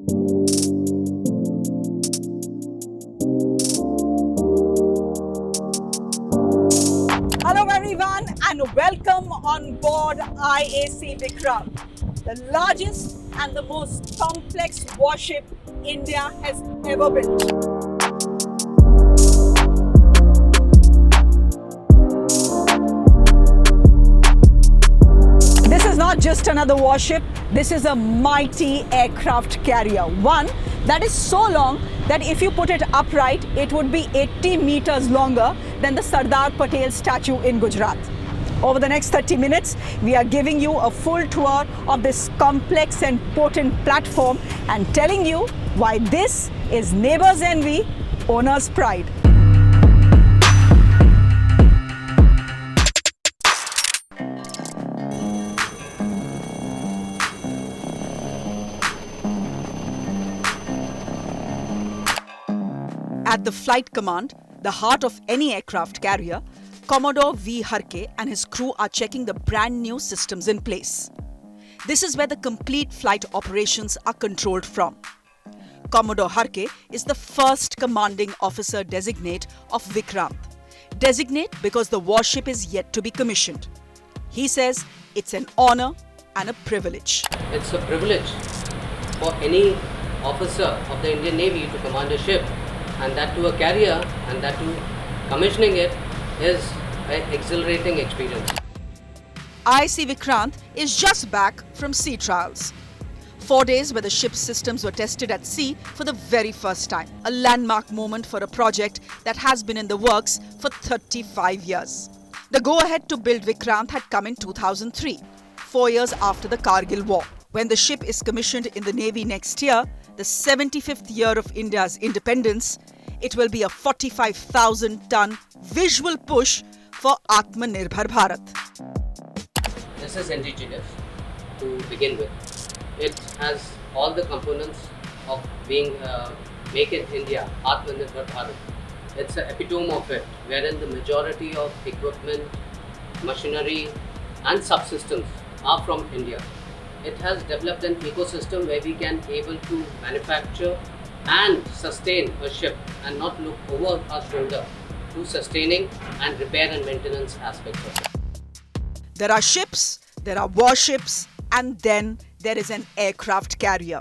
Hello everyone and welcome on board IAC Vikram, the largest and the most complex warship India has ever built. This is not just another warship, this is a mighty aircraft carrier. One that is so long that if you put it upright, it would be 80 meters longer than the Sardar Patel statue in Gujarat. Over the next 30 minutes, we are giving you a full tour of this complex and potent platform and telling you why this is neighbor's envy, owner's pride. At the flight command, the heart of any aircraft carrier, Commodore V. Harke and his crew are checking the brand new systems in place. This is where the complete flight operations are controlled from. Commodore Harke is the first commanding officer designate of Vikrant. Designate because the warship is yet to be commissioned. He says it's an honor and a privilege. It's a privilege for any officer of the Indian Navy to command a ship, and that to a carrier, and that to commissioning it is an exhilarating experience. IAC Vikrant is just back from sea trials. 4 days where the ship's systems were tested at sea for the very first time. A landmark moment for a project that has been in the works for 35 years. The go-ahead to build Vikrant had come in 2003, 4 years after the Kargil War. When the ship is commissioned in the Navy next year, the 75th year of India's independence, it will be a 45,000-ton visual push for Atmanirbhar Bharat. This is indigenous to begin with. It has all the components of being Make in India, Atmanirbhar Bharat. It's an epitome of it, wherein the majority of equipment, machinery and subsystems are from India. It has developed an ecosystem where we can able to manufacture and sustain a ship and not look over our shoulder to sustaining and repair and maintenance aspects of it. There are ships, there are warships, and then there is an aircraft carrier.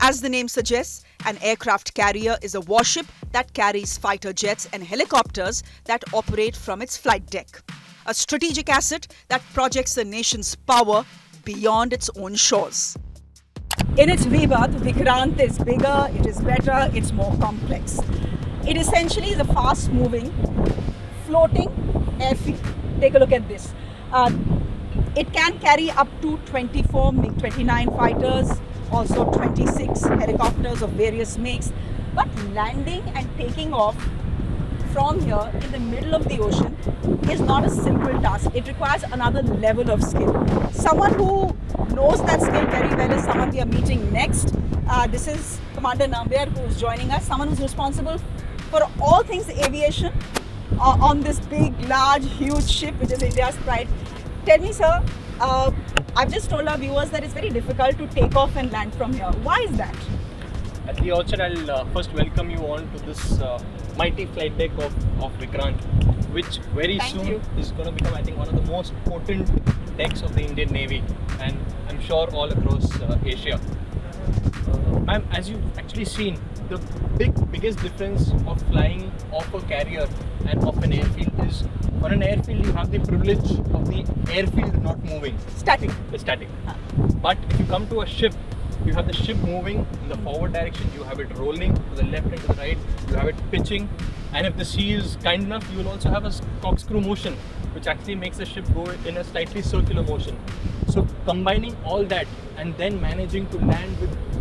As the name suggests, an aircraft carrier is a warship that carries fighter jets and helicopters that operate from its flight deck. A strategic asset that projects the nation's power beyond its own shores. In its rebirth, Vikrant is bigger, it is better, it's more complex. It essentially is a fast-moving, floating airfield. Take a look at this. It can carry up to 24 MiG-29 fighters, also 26 helicopters of various makes. But landing and taking off from here in the middle of the ocean is not a simple task. It requires another level of skill. Someone who knows that skill very well is someone we are meeting next. This is Commander Nambiar who is joining us, someone who's responsible for all things aviation on this big, large, huge ship which is India's pride. Tell me, sir, I've just told our viewers that it's very difficult to take off and land from here. Why is that? At the outset, I'll first welcome you on to this mighty flight deck of Vikrant, which very soon is going to become, I think, one of the most potent decks of the Indian Navy, and I'm sure all across Asia. Ma'am, as you've actually seen, the biggest difference of flying off a carrier and off an airfield is, on an airfield you have the privilege of the airfield not moving. Static. It's static. But if you come to a ship, you have the ship moving in the forward direction, you have it rolling to the left and to the right, you have it pitching, and if the sea is kind enough, you will also have a corkscrew motion, which actually makes the ship go in a slightly circular motion. So combining all that and then managing to land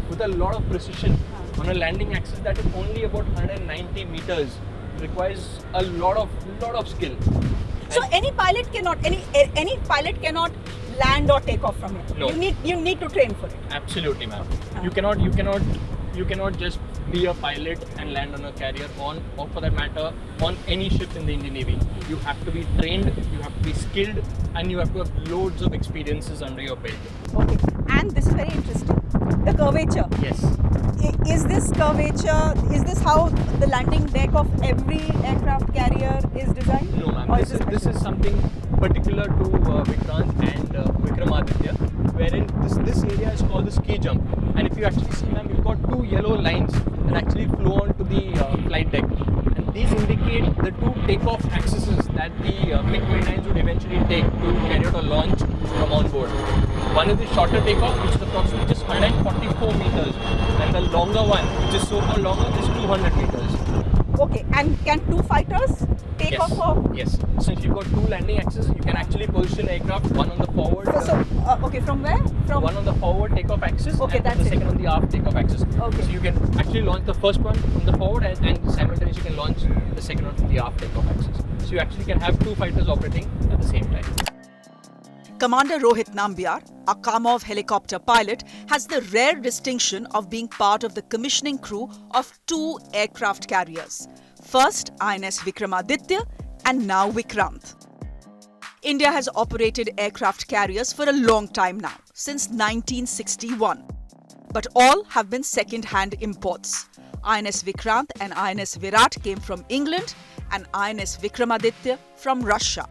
with a lot of precision on a landing axis that is only about 190 meters requires a lot of skill. So any pilot cannot land or take off from here. No. You need to train for it. Absolutely, ma'am. You cannot just be a pilot and land on a carrier or for that matter on any ship in the Indian Navy. You have to be trained, you have to be skilled, and you have to have loads of experiences under your belt. Okay. And this is very interesting. The curvature. Yes. Is this curvature, is this how the landing deck of every aircraft carrier is designed? No, ma'am. Or This is something particular to Vikrant and Vikramaditya, wherein this area is called the ski jump. And if you actually see, ma'am, you've got two yellow lines that actually flow onto the flight deck. And these indicate the two takeoff axes that the MiG-29s would eventually take to carry out a launch from on board. One is the shorter takeoff, which is approximately just 144 meters, and the longer one, which is so-called longer, is 200 meters. Okay, and can two fighters take off? Yes. So if you've got two landing axes, you can actually position aircraft, one on the forward. Okay, from where? From one on the forward takeoff axis, Okay, and that's the it. second on the aft takeoff axis. Okay. So you can actually launch the first one from the forward, and simultaneously you can launch the second one from the aft takeoff axis. So you actually can have two fighters operating at the same time. Commander Rohit Nambiar, a Kamov helicopter pilot, has the rare distinction of being part of the commissioning crew of two aircraft carriers. First, INS Vikramaditya, and now Vikrant. India has operated aircraft carriers for a long time now, since 1961. But all have been second-hand imports. INS Vikrant and INS Virat came from England, and INS Vikramaditya from Russia.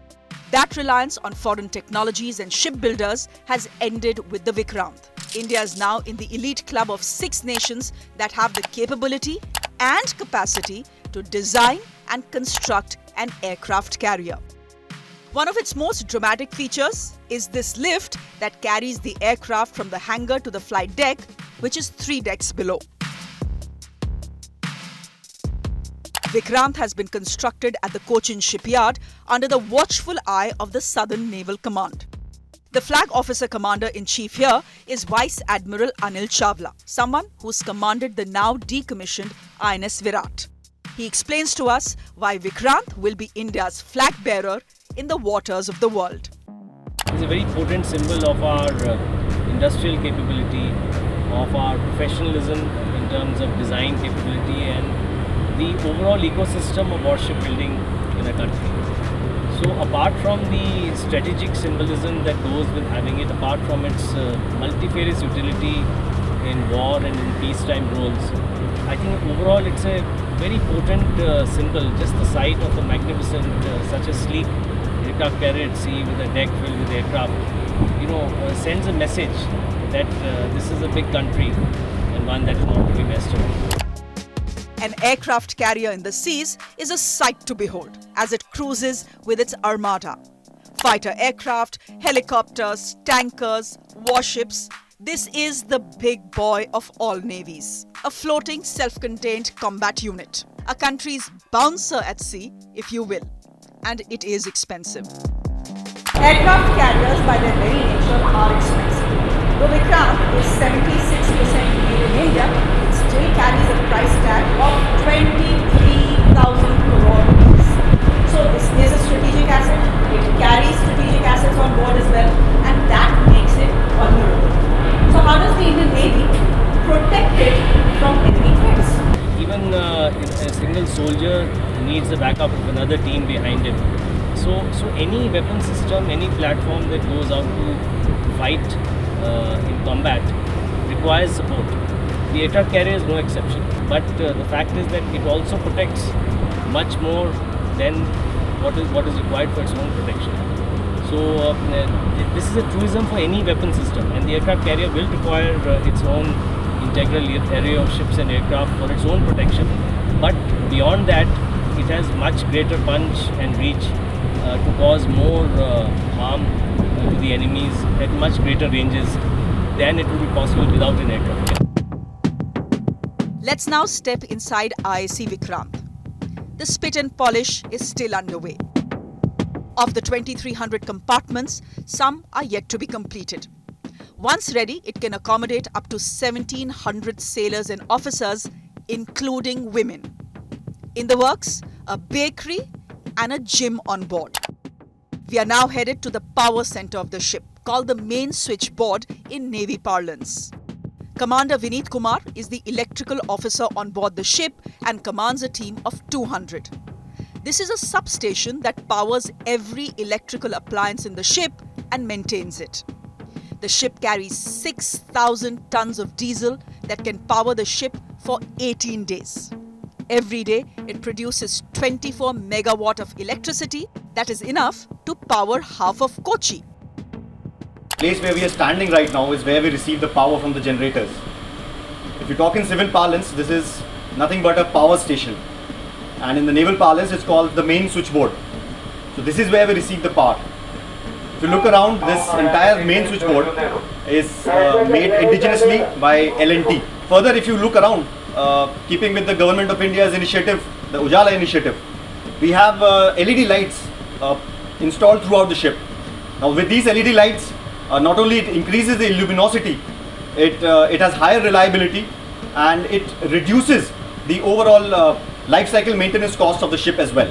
That reliance on foreign technologies and shipbuilders has ended with the Vikrant. India is now in the elite club of 6 nations that have the capability and capacity to design and construct an aircraft carrier. One of its most dramatic features is this lift that carries the aircraft from the hangar to the flight deck, which is 3 decks below. Vikrant has been constructed at the Cochin shipyard under the watchful eye of the Southern Naval Command. The Flag Officer Commander-in-Chief here is Vice Admiral Anil Chawla, someone who's commanded the now decommissioned INS Virat. He explains to us why Vikrant will be India's flag bearer in the waters of the world. It's a very potent symbol of our industrial capability, of our professionalism in terms of design capability and the overall ecosystem of warship building in a country. So apart from the strategic symbolism that goes with having it, apart from its multifarious utility in war and in peacetime roles, I think overall it's a very potent symbol. Just the sight of a magnificent, such a sleek aircraft carrier at sea with a deck filled with aircraft, sends a message that this is a big country and one that is not to be messed with. An aircraft carrier in the seas is a sight to behold as it cruises with its armada. Fighter aircraft, helicopters, tankers, warships. This is the big boy of all navies. A floating, self-contained combat unit. A country's bouncer at sea, if you will. And it is expensive. Aircraft carriers, by their very nature, are expensive. Though Vikrant is 76% made in India, it still carries a price tag of 23,000 crore rupees. So this is a strategic asset. It carries strategic assets on board as well, and that makes it vulnerable. So how does the Indian Navy protect it from enemy threats? Even a single soldier needs the backup of another team behind him. So any weapon system, any platform that goes out to fight in combat requires support. The aircraft carrier is no exception. But the fact is that it also protects much more than what is required for its own protection. So this is a truism for any weapon system, and the aircraft carrier will require its own integral area of ships and aircraft for its own protection. But beyond that, it has much greater punch and reach to cause more harm to the enemies at much greater ranges than it would be possible without an aircraft carrier. Let's now step inside IAC Vikrant. The spit and polish is still underway. Of the 2,300 compartments, some are yet to be completed. Once ready, it can accommodate up to 1,700 sailors and officers, including women. In the works, a bakery and a gym on board. We are now headed to the power center of the ship, called the main switchboard in Navy parlance. Commander Vineet Kumar is the electrical officer on board the ship and commands a team of 200. This is a substation that powers every electrical appliance in the ship and maintains it. The ship carries 6,000 tons of diesel that can power the ship for 18 days. Every day, it produces 24 megawatt of electricity that is enough to power half of Kochi. The place where we are standing right now is where we receive the power from the generators. If you talk in civil parlance, this is nothing but a power station. And in the naval parlance, it's called the main switchboard. So this is where we receive the power. If you look around, this entire main switchboard is made indigenously by L&T. Further, if you look around, keeping with the Government of India's initiative, the Ujala initiative, we have LED lights installed throughout the ship. Now with these LED lights, not only it increases the luminosity, it has higher reliability and it reduces the overall life cycle maintenance cost of the ship as well.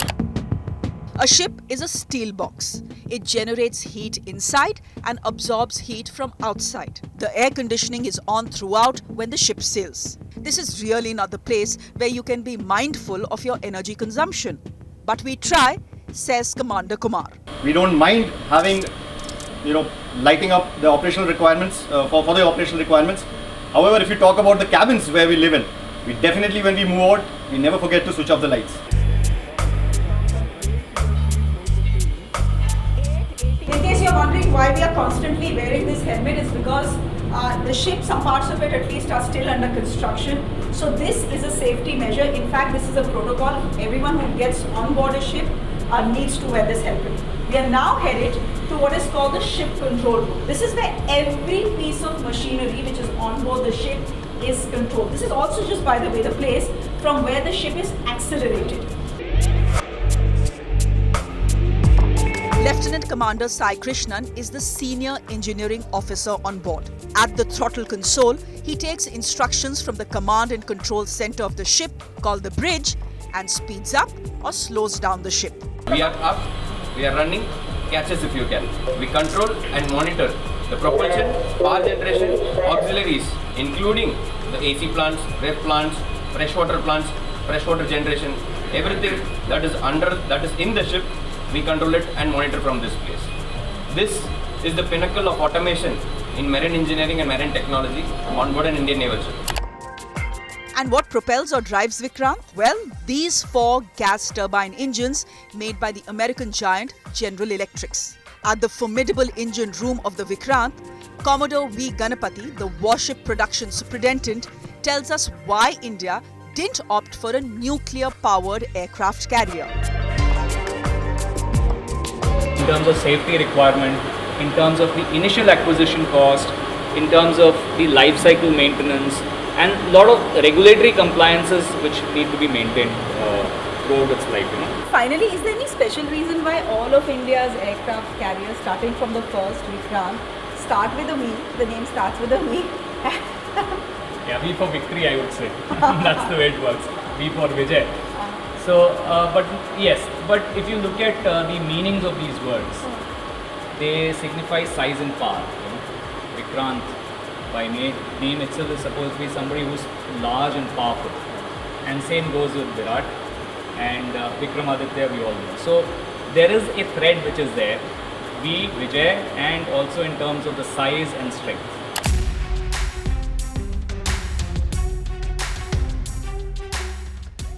A ship is a steel box. It generates heat inside and absorbs heat from outside. The air conditioning is on throughout when the ship sails. This is really not the place where you can be mindful of your energy consumption. But we try, says Commander Kumar. We don't mind having, lighting up the operational requirements for the operational requirements. However, if you talk about the cabins where we live in, we definitely, when we move out, we never forget to switch off the lights. In case you're wondering why we are constantly wearing this helmet, is because the ship, some parts of it at least, are still under construction. So this is a safety measure. In fact, this is a protocol. Everyone who gets on board a ship needs to wear this helmet. We are now headed to what is called the ship control room. This is where every piece of machinery which is on board the ship is controlled. This is also, just by the way, the place from where the ship is accelerated. Lieutenant Commander Sai Krishnan is the senior engineering officer on board. At the throttle console, he takes instructions from the command and control center of the ship, called the bridge, and speeds up or slows down the ship. We are up, we are running, catch us if you can. We control and monitor the propulsion, power generation, auxiliaries, including the AC plants, ref plants, freshwater generation, everything that is in the ship. We control it and monitor from this place. This is the pinnacle of automation in marine engineering and marine technology on board an Indian naval ship. And what propels or drives Vikrant? Well, these 4 gas turbine engines made by the American giant General Electrics. At the formidable engine room of the Vikrant, Commodore V. Ganapati, the warship production superintendent, tells us why India didn't opt for a nuclear-powered aircraft carrier. In terms of safety requirement, in terms of the initial acquisition cost, in terms of the life cycle maintenance, and a lot of regulatory compliances which need to be maintained throughout its life. Finally, is there any special reason why all of India's aircraft carriers, starting from the first Vikrant, start with a V? The name starts with a V. Yeah, V for victory, I would say. That's the way it works. V for Vijay. So, but if you look at the meanings of these words, they signify size and power. Vikrant, by name itself, is supposed to be somebody who's large and powerful. And same goes with Virat and Vikramaditya, we all know. So, there is a thread which is there, V, Vijay, and also in terms of the size and strength.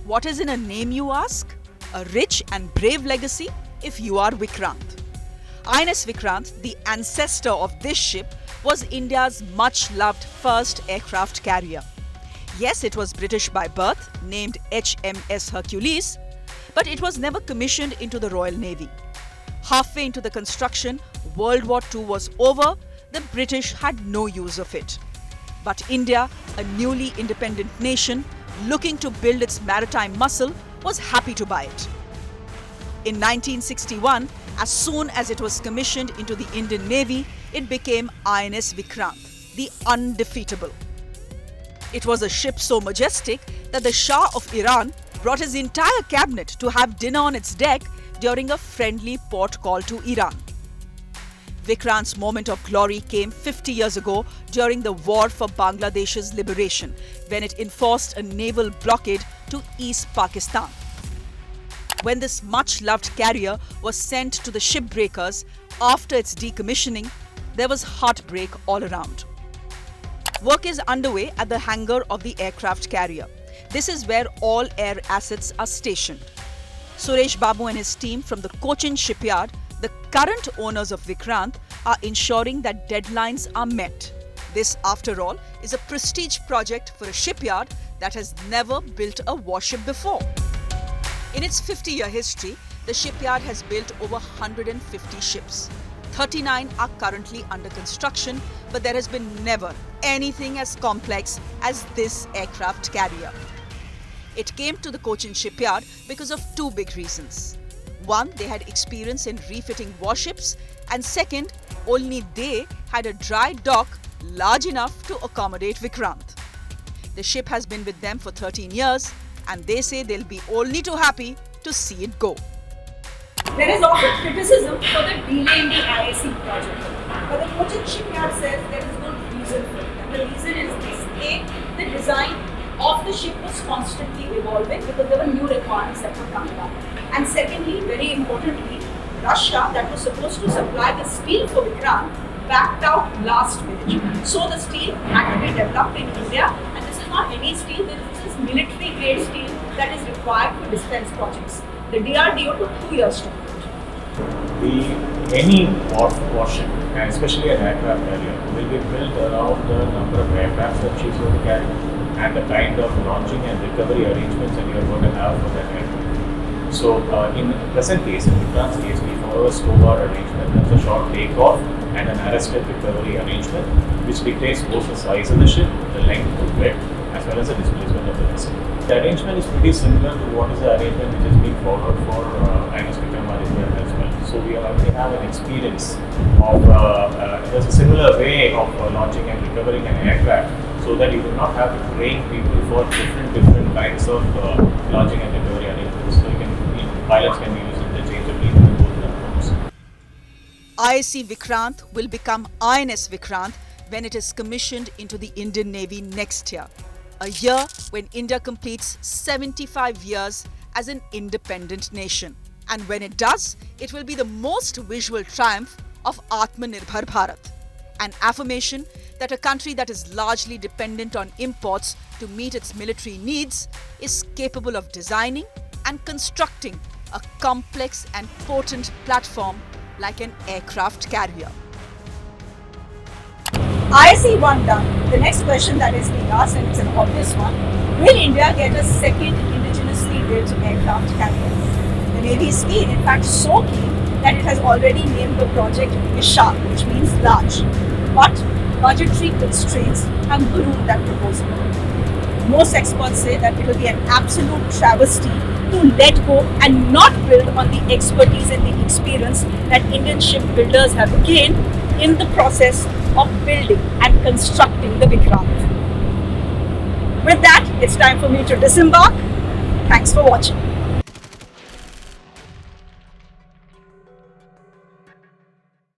What is in a name, you ask? A rich and brave legacy if you are Vikrant. INS Vikrant, the ancestor of this ship, was India's much-loved first aircraft carrier. Yes, it was British by birth, named HMS Hercules, but it was never commissioned into the Royal Navy. Halfway into the construction, World War II was over, the British had no use of it. But India, a newly independent nation, looking to build its maritime muscle, was happy to buy it. In 1961, as soon as it was commissioned into the Indian Navy, it became INS Vikrant, the undefeatable. It was a ship so majestic that the Shah of Iran brought his entire cabinet to have dinner on its deck during a friendly port call to Iran. Vikrant's moment of glory came 50 years ago during the war for Bangladesh's liberation, when it enforced a naval blockade to East Pakistan. When this much-loved carrier was sent to the shipbreakers after its decommissioning, there was heartbreak all around. Work is underway at the hangar of the aircraft carrier. This is where all air assets are stationed. Suresh Babu and his team from the Cochin shipyard, the current owners of Vikrant, are ensuring that deadlines are met. This, after all, is a prestige project for a shipyard that has never built a warship before. In its 50-year history, the shipyard has built over 150 ships. 39 are currently under construction, but there has been never anything as complex as this aircraft carrier. It came to the Cochin shipyard because of two big reasons. One, they had experience in refitting warships, and second, only they had a dry dock large enough to accommodate Vikrant. The ship has been with them for 13 years, and they say they'll be only too happy to see it go. There is often criticism for the delay in the IAC project, but the Cochin shipyard says there is no reason for it. And the reason is this: A, the design of the ship was constantly evolving because there were new requirements that were coming up. And secondly, very importantly, Russia, that was supposed to supply the steel for Vikrant, backed out last minute. So the steel had to be developed in India, and this is not any steel, this is military grade steel that is required for defense projects. The DRDO took 2 years to build. Any warship, and especially an aircraft carrier, will be built around the number of aircraft that she's going to carry and the kind of launching and recovery arrangements that you're going to have for that aircraft. So, in the present case, in Vikrant's case, we follow a SCOBAR arrangement. That's a short takeoff and an arrested recovery arrangement, which dictates both the size of the ship, the length, the width, as well as the displacement of the vessel. The arrangement is pretty similar to what is the arrangement which is being followed for INS Vikramaditya as well. So we already have an experience of, there's a similar way of launching and recovering an aircraft, so that you do not have to train people for different kinds of launching and recovery arrangements. So pilots can be used interchangeably in both platforms. IAC Vikrant will become INS Vikrant when it is commissioned into the Indian Navy next year, a year when India completes 75 years as an independent nation. And when it does, it will be the most visual triumph of Atmanirbhar Bharat, an affirmation that a country that is largely dependent on imports to meet its military needs is capable of designing and constructing a complex and potent platform like an aircraft carrier. IAC 1 done. The next question that is being asked, and it's an obvious one: will India get a second indigenously built aircraft carrier? The Navy is keen, in fact so keen, that it has already named the project Vishal, which means large. But budgetary constraints have ballooned that proposal. Most experts say that it will be an absolute travesty to let go and not build on the expertise and the experience that Indian shipbuilders have gained in the process of building and constructing the Vikrant. With that, it's time for me to disembark. Thanks for watching.